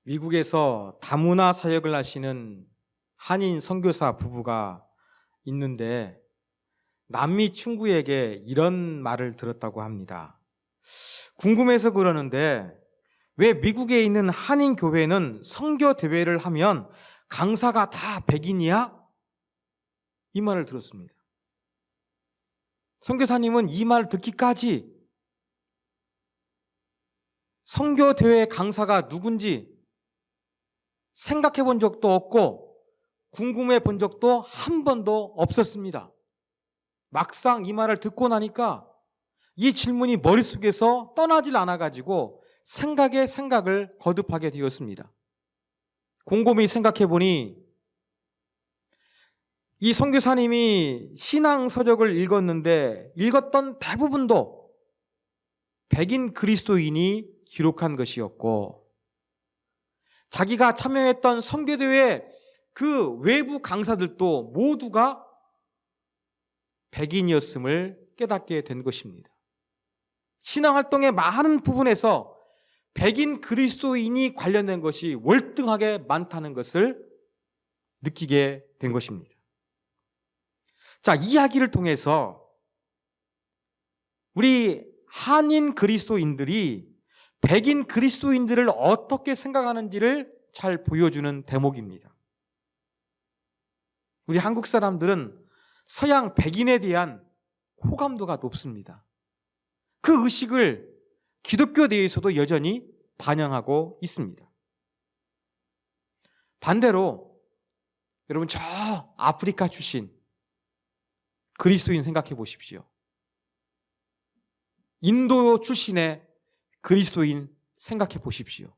미국에서 다문화 사역을 하시는 한인 선교사 부부가 있는데 남미 친구에게 이런 말을 들었다고 합니다. 궁금해서 그러는데 왜 미국에 있는 한인 교회는 선교 대회를 하면 강사가 다 백인이야? 이 말을 들었습니다. 선교사님은 이 말 듣기까지 선교 대회 강사가 누군지 생각해 본 적도 없고 궁금해 본 적도 한 번도 없었습니다. 막상 이 말을 듣고 나니까 이 질문이 머릿속에서 떠나질 않아가지고 생각에 생각을 거듭하게 되었습니다. 곰곰이 생각해 보니 이 선교사님이 신앙 서적을 읽었는데 읽었던 대부분도 백인 그리스도인이 기록한 것이었고 자기가 참여했던 선교대회 그 외부 강사들도 모두가 백인이었음을 깨닫게 된 것입니다. 신앙활동의 많은 부분에서 백인 그리스도인이 관련된 것이 월등하게 많다는 것을 느끼게 된 것입니다. 자, 이 이야기를 통해서 우리 한인 그리스도인들이 백인 그리스도인들을 어떻게 생각하는지를 잘 보여주는 대목입니다. 우리 한국 사람들은 서양 백인에 대한 호감도가 높습니다. 그 의식을 기독교 내에서도 여전히 반영하고 있습니다. 반대로 여러분 저 아프리카 출신 그리스도인 생각해 보십시오. 인도 출신의 그리스도인 생각해 보십시오.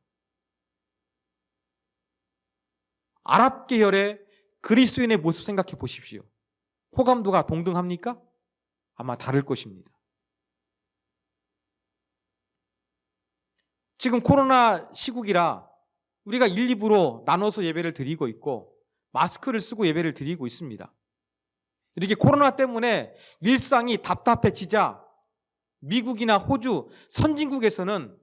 아랍 계열의 그리스도인의 모습 생각해 보십시오. 호감도가 동등합니까? 아마 다를 것입니다. 지금 코로나 시국이라 우리가 1, 2부로 나눠서 예배를 드리고 있고 마스크를 쓰고 예배를 드리고 있습니다. 이렇게 코로나 때문에 일상이 답답해지자 미국이나 호주, 선진국에서는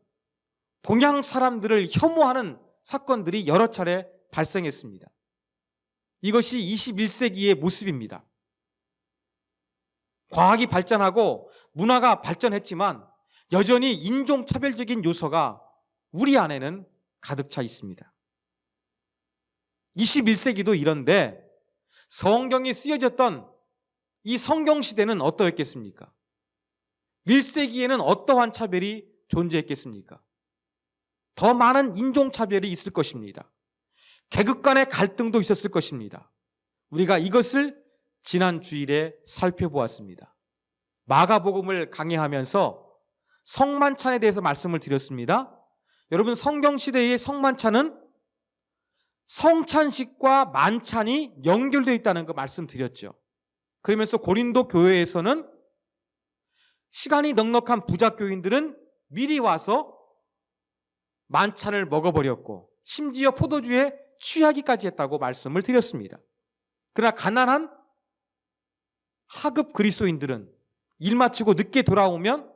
동양 사람들을 혐오하는 사건들이 여러 차례 발생했습니다. 이것이 21세기의 모습입니다. 과학이 발전하고 문화가 발전했지만 여전히 인종차별적인 요소가 우리 안에는 가득 차 있습니다. 21세기도 이런데 성경이 쓰여졌던 이 성경시대는 어떠했겠습니까? 1세기에는 어떠한 차별이 존재했겠습니까? 더 많은 인종차별이 있을 것입니다. 계급 간의 갈등도 있었을 것입니다. 우리가 이것을 지난 주일에 살펴보았습니다. 마가복음을 강의하면서 성만찬에 대해서 말씀을 드렸습니다. 여러분 성경시대의 성만찬은 성찬식과 만찬이 연결되어 있다는 거 말씀드렸죠. 그러면서 고린도 교회에서는 시간이 넉넉한 부자교인들은 미리 와서 만찬을 먹어버렸고 심지어 포도주에 취하기까지 했다고 말씀을 드렸습니다. 그러나 가난한 하급 그리스도인들은 일 마치고 늦게 돌아오면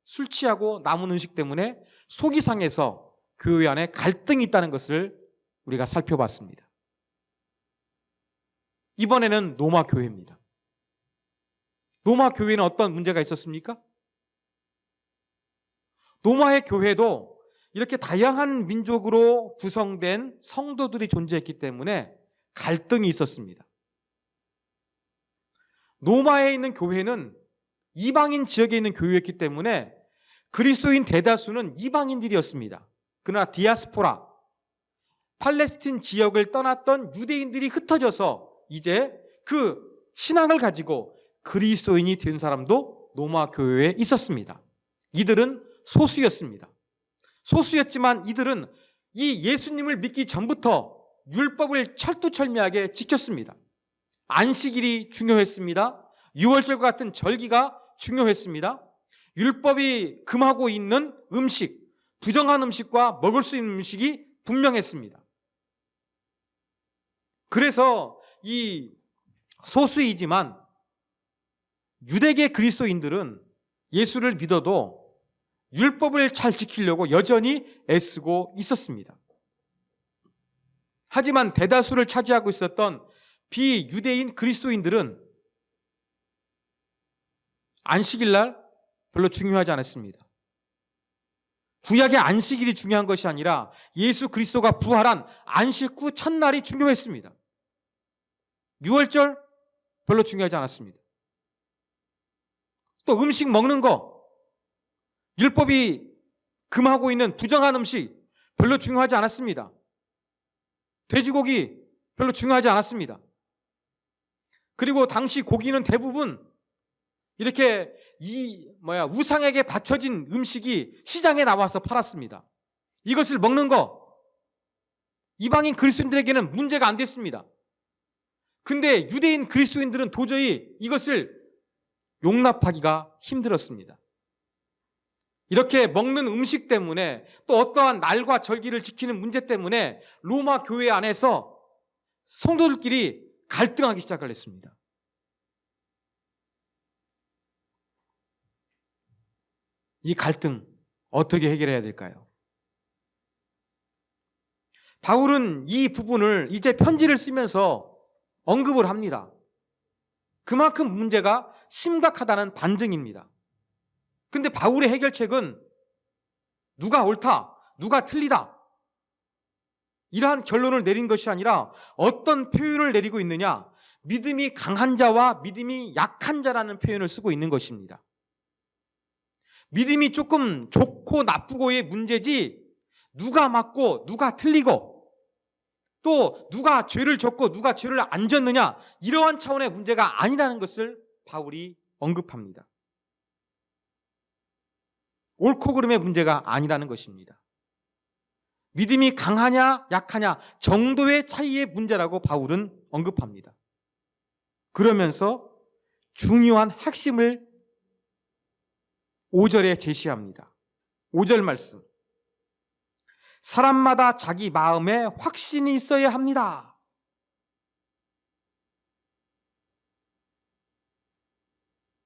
술 취하고 남은 음식 때문에 속이 상해서 교회 안에 갈등이 있다는 것을 우리가 살펴봤습니다. 이번에는 로마 교회입니다. 로마 교회는 어떤 문제가 있었습니까? 로마의 교회도 이렇게 다양한 민족으로 구성된 성도들이 존재했기 때문에 갈등이 있었습니다. 로마에 있는 교회는 이방인 지역에 있는 교회였기 때문에 그리스도인 대다수는 이방인들이었습니다. 그러나 디아스포라, 팔레스틴 지역을 떠났던 유대인들이 흩어져서 이제 그 신앙을 가지고 그리스도인이 된 사람도 로마 교회에 있었습니다. 이들은 소수였습니다. 소수였지만 이들은 이 예수님을 믿기 전부터 율법을 철두철미하게 지켰습니다. 안식일이 중요했습니다. 유월절과 같은 절기가 중요했습니다. 율법이 금하고 있는 음식, 부정한 음식과 먹을 수 있는 음식이 분명했습니다. 그래서 이 소수이지만 유대계 그리스도인들은 예수를 믿어도 율법을 잘 지키려고 여전히 애쓰고 있었습니다. 하지만 대다수를 차지하고 있었던 비유대인 그리스도인들은 안식일날 별로 중요하지 않았습니다. 구약의 안식일이 중요한 것이 아니라 예수 그리스도가 부활한 안식 후 첫날이 중요했습니다. 유월절 별로 중요하지 않았습니다. 또 음식 먹는 거, 율법이 금하고 있는 부정한 음식 별로 중요하지 않았습니다. 돼지고기 별로 중요하지 않았습니다. 그리고 당시 고기는 대부분 이렇게 우상에게 바쳐진 음식이 시장에 나와서 팔았습니다. 이것을 먹는 거 이방인 그리스도인들에게는 문제가 안 됐습니다. 근데 유대인 그리스도인들은 도저히 이것을 용납하기가 힘들었습니다. 이렇게 먹는 음식 때문에 또 어떠한 날과 절기를 지키는 문제 때문에 로마 교회 안에서 성도들끼리 갈등하기 시작을 했습니다. 이 갈등 어떻게 해결해야 될까요? 바울은 이 부분을 이제 편지를 쓰면서 언급을 합니다. 그만큼 문제가 심각하다는 반증입니다. 근데 바울의 해결책은 누가 옳다, 누가 틀리다 이러한 결론을 내린 것이 아니라 어떤 표현을 내리고 있느냐, 믿음이 강한 자와 믿음이 약한 자라는 표현을 쓰고 있는 것입니다. 믿음이 조금 좋고 나쁘고의 문제지 누가 맞고 누가 틀리고 또 누가 죄를 졌고 누가 죄를 안 졌느냐 이러한 차원의 문제가 아니라는 것을 바울이 언급합니다. 옳고 그름의 문제가 아니라는 것입니다. 믿음이 강하냐 약하냐 정도의 차이의 문제라고 바울은 언급합니다. 그러면서 중요한 핵심을 5절에 제시합니다. 5절 말씀. 사람마다 자기 마음에 확신이 있어야 합니다.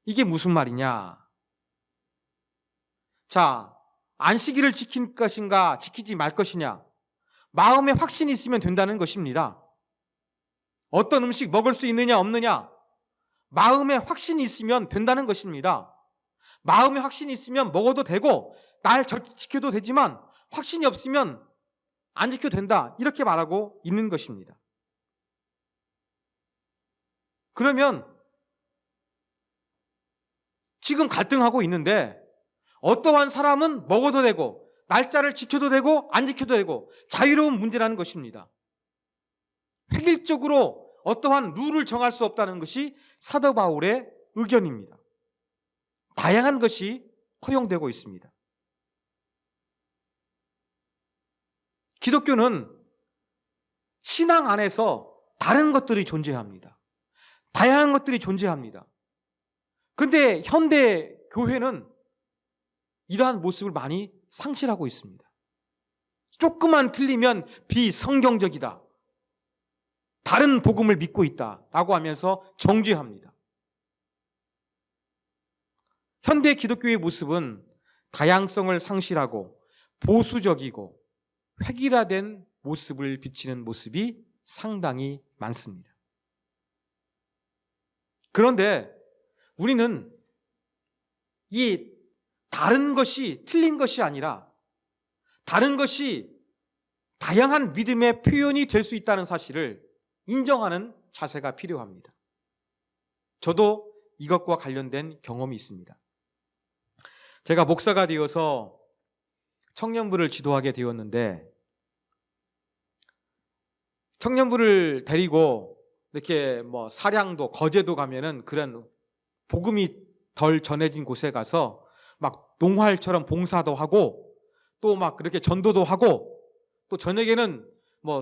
이게 무슨 말이냐? 자, 안식일을 지킬 것인가 지키지 말 것이냐? 마음에 확신이 있으면 된다는 것입니다. 어떤 음식 먹을 수 있느냐 없느냐? 마음에 확신이 있으면 된다는 것입니다. 마음에 확신이 있으면 먹어도 되고 날 지켜도 되지만 확신이 없으면 안 지켜도 된다 이렇게 말하고 있는 것입니다. 그러면 지금 갈등하고 있는데 어떠한 사람은 먹어도 되고 날짜를 지켜도 되고 안 지켜도 되고 자유로운 문제라는 것입니다. 획일적으로 어떠한 룰을 정할 수 없다는 것이 사도 바울의 의견입니다. 다양한 것이 허용되고 있습니다. 기독교는 신앙 안에서 다른 것들이 존재합니다. 다양한 것들이 존재합니다. 그런데 현대 교회는 이러한 모습을 많이 상실하고 있습니다. 조금만 틀리면 비성경적이다. 다른 복음을 믿고 있다라고 하면서 정죄합니다. 현대 기독교의 모습은 다양성을 상실하고 보수적이고 획일화된 모습을 비치는 모습이 상당히 많습니다. 그런데 우리는 이 다른 것이 틀린 것이 아니라 다른 것이 다양한 믿음의 표현이 될 수 있다는 사실을 인정하는 자세가 필요합니다. 저도 이것과 관련된 경험이 있습니다. 제가 목사가 되어서 청년부를 지도하게 되었는데 청년부를 데리고 이렇게 사량도 거제도 가면은 그런 복음이 덜 전해진 곳에 가서 막 농활처럼 봉사도 하고 또 막 그렇게 전도도 하고 또 저녁에는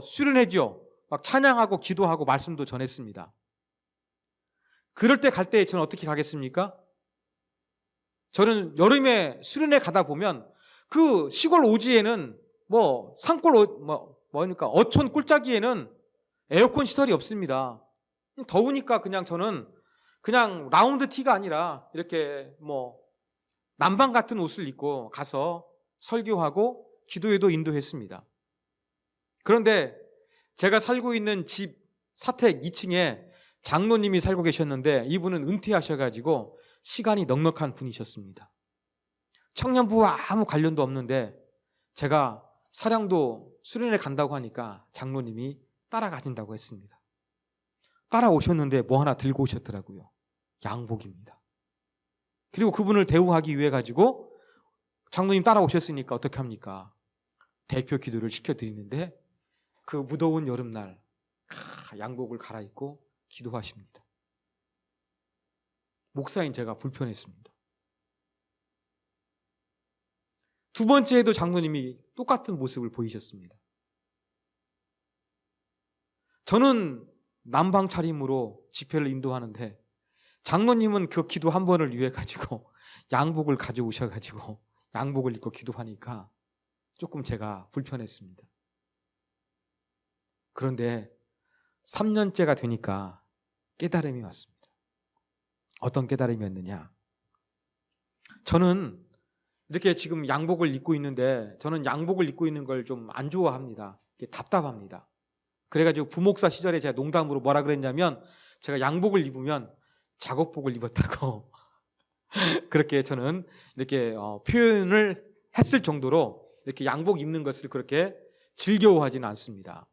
수련회죠. 막 찬양하고 기도하고 말씀도 전했습니다. 그럴 때 갈 때 저는 어떻게 가겠습니까? 저는 여름에 수련회 가다 보면 그 시골 오지에는 산골 어촌 꿀짜기에는 에어컨 시설이 없습니다. 더우니까 저는 라운드 티가 아니라 이렇게 남방 같은 옷을 입고 가서 설교하고 기도회도 인도했습니다. 그런데 제가 살고 있는 집 사택 2층에 장로님이 살고 계셨는데 이분은 은퇴하셔가지고 시간이 넉넉한 분이셨습니다. 청년부와 아무 관련도 없는데 제가 사량도 수련회 간다고 하니까 장로님이 따라가신다고 했습니다. 따라오셨는데 뭐 하나 들고 오셨더라고요. 양복입니다. 그리고 그분을 대우하기 위해 가지고 장로님 따라오셨으니까 어떻게 합니까? 대표 기도를 시켜드리는데 그 무더운 여름날 양복을 갈아입고 기도하십니다. 목사인 제가 불편했습니다. 두 번째에도 장로님이 똑같은 모습을 보이셨습니다. 저는 남방 차림으로 집회를 인도하는데 장로님은 그 기도 한 번을 위해 가지고 양복을 가져오셔가지고 양복을 입고 기도하니까 조금 제가 불편했습니다. 그런데 3년째가 되니까 깨달음이 왔습니다. 어떤 깨달음이었느냐? 저는 이렇게 지금 양복을 입고 있는데 저는 양복을 입고 있는 걸 좀 안 좋아합니다. 답답합니다. 그래가지고 부목사 시절에 제가 농담으로 뭐라 그랬냐면 제가 양복을 입으면 작업복을 입었다고 그렇게 저는 이렇게 표현을 했을 정도로 이렇게 양복 입는 것을 그렇게 즐겨워하지는 않습니다.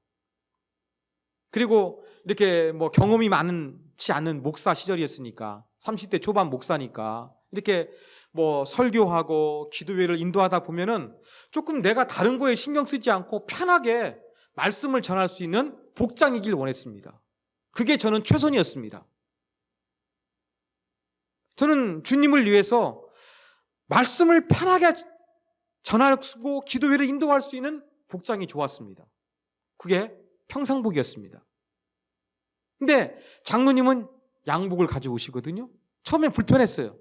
그리고 이렇게 뭐 경험이 많지 않은 목사 시절이었으니까 30대 초반 목사니까 이렇게 뭐 설교하고 기도회를 인도하다 보면은 조금 내가 다른 거에 신경 쓰지 않고 편하게 말씀을 전할 수 있는 복장이길 원했습니다. 그게 저는 최선이었습니다. 저는 주님을 위해서 말씀을 편하게 전하고 기도회를 인도할 수 있는 복장이 좋았습니다. 그게 평상복이었습니다. 근데 장로님은 양복을 가져오시거든요. 처음엔 불편했어요.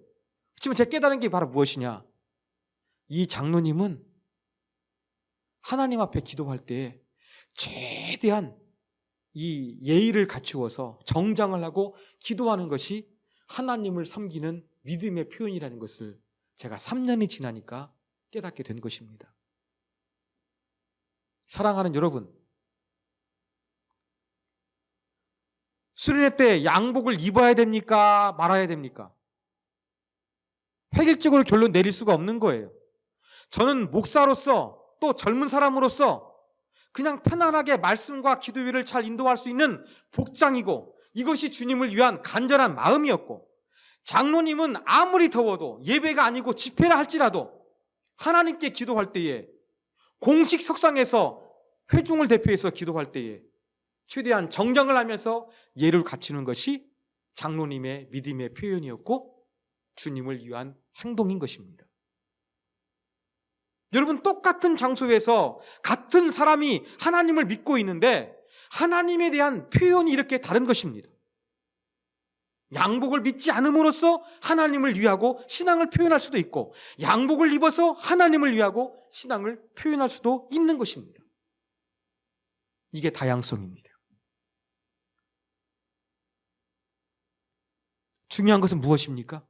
그렇지만 제가 깨달은 게 바로 무엇이냐? 이 장로님은 하나님 앞에 기도할 때 최대한 이 예의를 갖추어서 정장을 하고 기도하는 것이 하나님을 섬기는 믿음의 표현이라는 것을 제가 3년이 지나니까 깨닫게 된 것입니다. 사랑하는 여러분, 수련회 때 양복을 입어야 됩니까? 말아야 됩니까? 획일적으로 결론 내릴 수가 없는 거예요. 저는 목사로서 또 젊은 사람으로서 그냥 편안하게 말씀과 기도회를 잘 인도할 수 있는 복장이고 이것이 주님을 위한 간절한 마음이었고 장로님은 아무리 더워도 예배가 아니고 집회라 할지라도 하나님께 기도할 때에 공식 석상에서 회중을 대표해서 기도할 때에 최대한 정장을 하면서 예를 갖추는 것이 장로님의 믿음의 표현이었고 주님을 위한 행동인 것입니다. 여러분, 똑같은 장소에서 같은 사람이 하나님을 믿고 있는데 하나님에 대한 표현이 이렇게 다른 것입니다. 양복을 믿지 않음으로써 하나님을 위하고 신앙을 표현할 수도 있고 양복을 입어서 하나님을 위하고 신앙을 표현할 수도 있는 것입니다. 이게 다양성입니다. 중요한 것은 무엇입니까?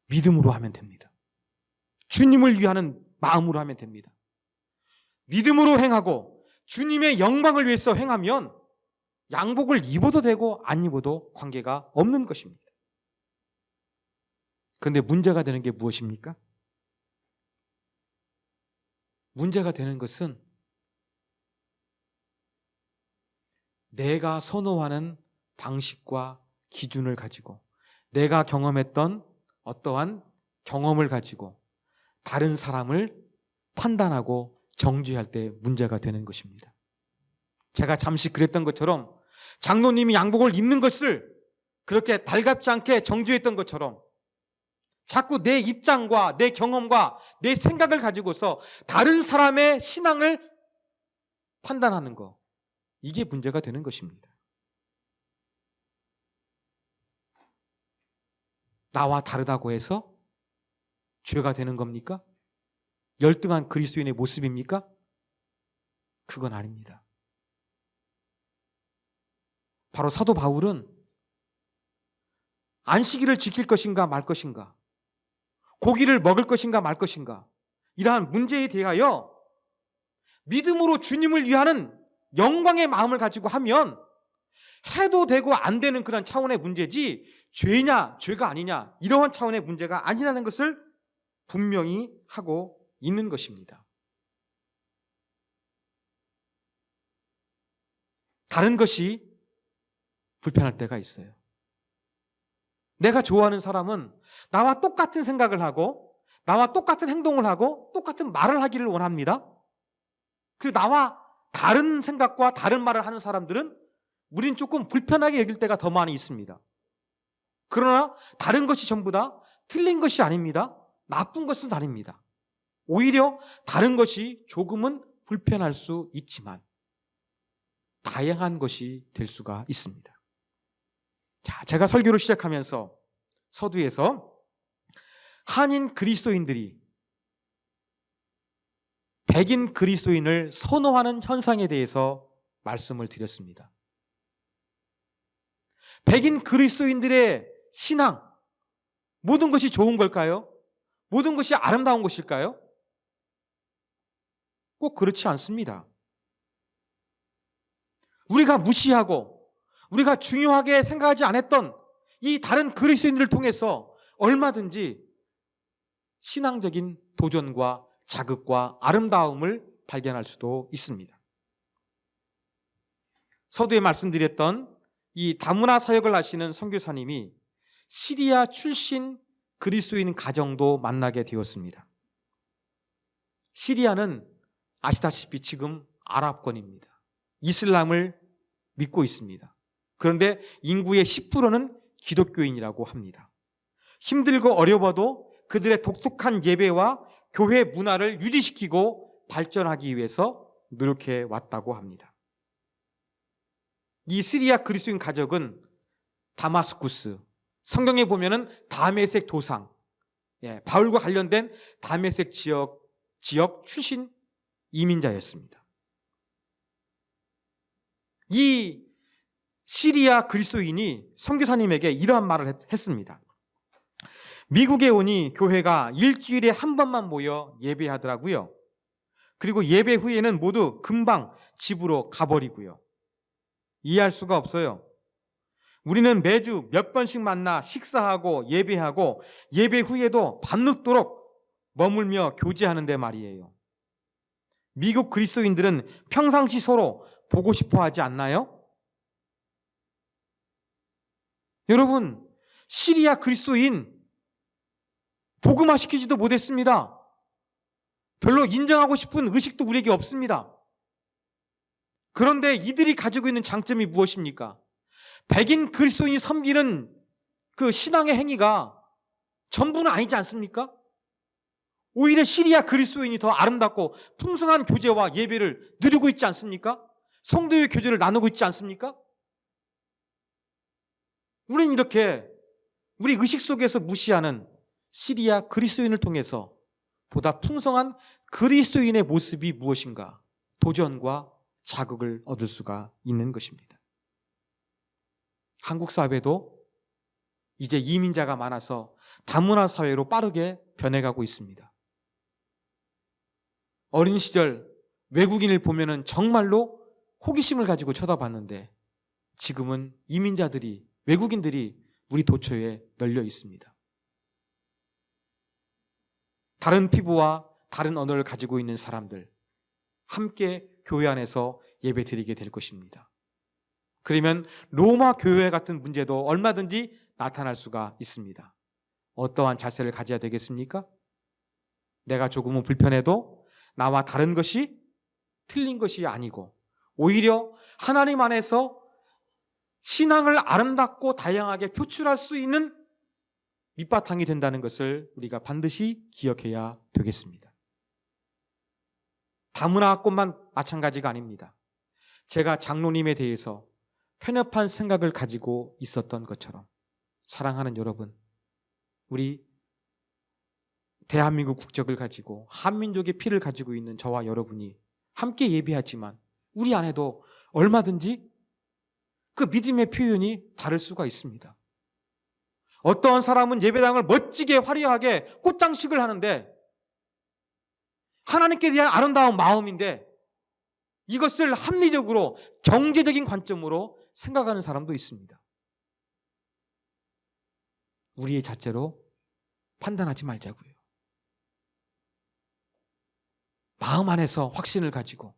믿음으로 하면 됩니다. 주님을 위하는 마음으로 하면 됩니다. 믿음으로 행하고 주님의 영광을 위해서 행하면 양복을 입어도 되고 안 입어도 관계가 없는 것입니다. 그런데 문제가 되는 게 무엇입니까? 문제가 되는 것은 내가 선호하는 방식과 기준을 가지고 내가 경험했던 어떠한 경험을 가지고 다른 사람을 판단하고 정죄할 때 문제가 되는 것입니다. 제가 잠시 그랬던 것처럼 장로님이 양복을 입는 것을 그렇게 달갑지 않게 정죄했던 것처럼 자꾸 내 입장과 내 경험과 내 생각을 가지고서 다른 사람의 신앙을 판단하는 것, 이게 문제가 되는 것입니다. 나와 다르다고 해서 죄가 되는 겁니까? 열등한 그리스도인의 모습입니까? 그건 아닙니다. 바로 사도 바울은 안식일을 지킬 것인가 말 것인가, 고기를 먹을 것인가 말 것인가, 이러한 문제에 대하여 믿음으로 주님을 위하는 영광의 마음을 가지고 하면 해도 되고 안 되는 그런 차원의 문제지 죄냐 죄가 아니냐 이러한 차원의 문제가 아니라는 것을 분명히 하고 있는 것입니다. 다른 것이 불편할 때가 있어요. 내가 좋아하는 사람은 나와 똑같은 생각을 하고 나와 똑같은 행동을 하고 똑같은 말을 하기를 원합니다. 그리고 나와 다른 생각과 다른 말을 하는 사람들은 우린 조금 불편하게 여길 때가 더 많이 있습니다. 그러나 다른 것이 전부 다 틀린 것이 아닙니다. 나쁜 것은 아닙니다. 오히려 다른 것이 조금은 불편할 수 있지만 다양한 것이 될 수가 있습니다. 자, 제가 설교를 시작하면서 서두에서 한인 그리스도인들이 백인 그리스도인을 선호하는 현상에 대해서 말씀을 드렸습니다. 백인 그리스도인들의 신앙, 모든 것이 좋은 걸까요? 모든 것이 아름다운 것일까요? 꼭 그렇지 않습니다. 우리가 무시하고 우리가 중요하게 생각하지 않았던 이 다른 그리스도인들을 통해서 얼마든지 신앙적인 도전과 자극과 아름다움을 발견할 수도 있습니다. 서두에 말씀드렸던 이 다문화 사역을 하시는 선교사님이 시리아 출신 그리스도인 가정도 만나게 되었습니다. 시리아는 아시다시피 지금 아랍권입니다. 이슬람을 믿고 있습니다. 그런데 인구의 10%는 기독교인이라고 합니다. 힘들고 어려워도 그들의 독특한 예배와 교회 문화를 유지시키고 발전하기 위해서 노력해 왔다고 합니다. 이 시리아 그리스도인 가족은 다마스쿠스, 성경에 보면은 다메섹 도상, 바울과 관련된 다메섹 지역 출신 이민자였습니다. 이 시리아 그리스도인이 선교사님에게 이러한 말을 했습니다. 미국에 오니 교회가 일주일에 한 번만 모여 예배하더라고요. 그리고 예배 후에는 모두 금방 집으로 가버리고요. 이해할 수가 없어요. 우리는 매주 몇 번씩 만나 식사하고 예배하고 예배 후에도 밤늦도록 머물며 교제하는데 말이에요. 미국 그리스도인들은 평상시 서로 보고 싶어 하지 않나요? 여러분, 시리아 그리스도인 복음화 시키지도 못했습니다. 별로 인정하고 싶은 의식도 우리에게 없습니다. 그런데 이들이 가지고 있는 장점이 무엇입니까? 백인 그리스도인이 섬기는 그 신앙의 행위가 전부는 아니지 않습니까? 오히려 시리아 그리스도인이 더 아름답고 풍성한 교제와 예배를 누리고 있지 않습니까? 성도의 교제를 나누고 있지 않습니까? 우리는 이렇게 우리 의식 속에서 무시하는 시리아 그리스도인을 통해서 보다 풍성한 그리스도인의 모습이 무엇인가 도전과 자극을 얻을 수가 있는 것입니다. 한국 사회도 이제 이민자가 많아서 다문화 사회로 빠르게 변해가고 있습니다. 어린 시절 외국인을 보면은 정말로 호기심을 가지고 쳐다봤는데 지금은 이민자들이 외국인들이 우리 도처에 널려 있습니다. 다른 피부와 다른 언어를 가지고 있는 사람들 함께 교회 안에서 예배 드리게 될 것입니다. 그러면 로마 교회 같은 문제도 얼마든지 나타날 수가 있습니다. 어떠한 자세를 가져야 되겠습니까? 내가 조금은 불편해도 나와 다른 것이 틀린 것이 아니고 오히려 하나님 안에서 신앙을 아름답고 다양하게 표출할 수 있는 밑바탕이 된다는 것을 우리가 반드시 기억해야 되겠습니다. 다문화권만 마찬가지가 아닙니다. 제가 장로님에 대해서 편협한 생각을 가지고 있었던 것처럼 사랑하는 여러분, 우리 대한민국 국적을 가지고 한민족의 피를 가지고 있는 저와 여러분이 함께 예배하지만 우리 안에도 얼마든지 그 믿음의 표현이 다를 수가 있습니다. 어떠한 사람은 예배당을 멋지게 화려하게 꽃장식을 하는데 하나님께 대한 아름다운 마음인데 이것을 합리적으로 경제적인 관점으로 생각하는 사람도 있습니다. 우리의 자체로 판단하지 말자고요. 마음 안에서 확신을 가지고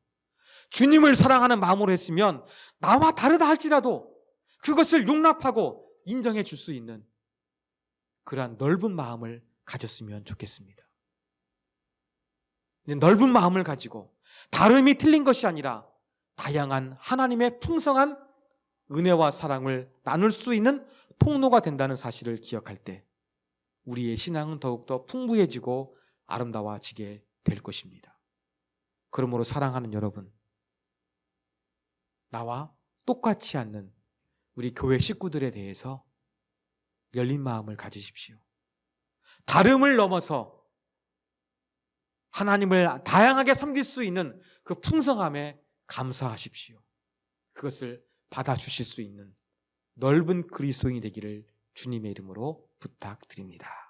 주님을 사랑하는 마음으로 했으면 나와 다르다 할지라도 그것을 용납하고 인정해 줄 수 있는 그러한 넓은 마음을 가졌으면 좋겠습니다. 넓은 마음을 가지고 다름이 틀린 것이 아니라 다양한 하나님의 풍성한 은혜와 사랑을 나눌 수 있는 통로가 된다는 사실을 기억할 때 우리의 신앙은 더욱더 풍부해지고 아름다워지게 될 것입니다. 그러므로 사랑하는 여러분, 나와 똑같지 않는 우리 교회 식구들에 대해서 열린 마음을 가지십시오. 다름을 넘어서 하나님을 다양하게 섬길 수 있는 그 풍성함에 감사하십시오. 그것을 받아주실 수 있는 넓은 그리스도인이 되기를 주님의 이름으로 부탁드립니다.